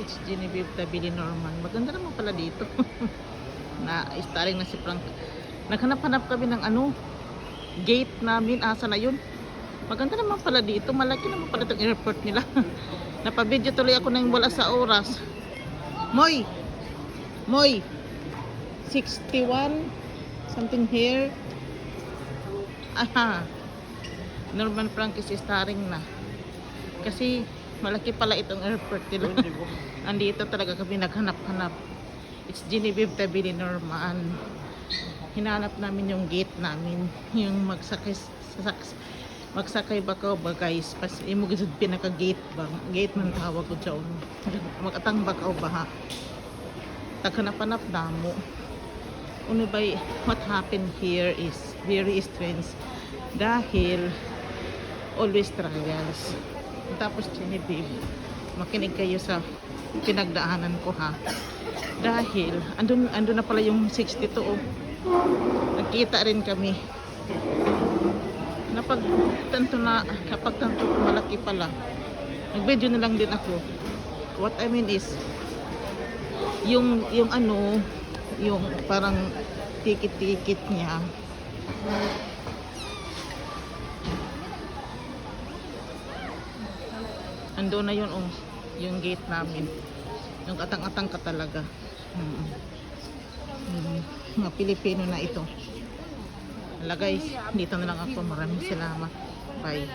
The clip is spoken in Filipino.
It's Genevieve Tabili Norman. Maganda naman pala dito. Na starring na si Frank. Naghanap-hanap kami ng ano, gate namin. Asa na yun? Maganda naman pala dito. Malaki naman pala itong airport nila. Napabidyo tuloy ako ng wala sa oras. Moy! Moy! 61 something here. Aha. Norman Frank is starring na. Kasi malaki pala itong airport nila. Andito talaga kami naghanap-hanap. It's Genevieve Tabili Norman. Hinanap namin yung gate namin. Yung magsakay ba ka ba guys? Pas imo gid pinaka gate ba? Gate man tawag ko diyon. Magatang ba ka ba ha? Taghanap-hanap damo. Ano ba, what happened here is very strange. Dahil always trials. Tapos Genevieve, makinig kayo sa pinagdaanan ko ha. Dahil andun na pala yung 62 oh. Nagkita rin kami. Kapag tanto malaki pala. Nag-video na lang din ako. What I mean is yung ano, yung parang ticket niya. Ando na yun oh, yung gate namin. Yung atang-atang ka talaga. Mga Pilipino na ito. Hala guys, dito na lang ako. Maraming salamat. Bye.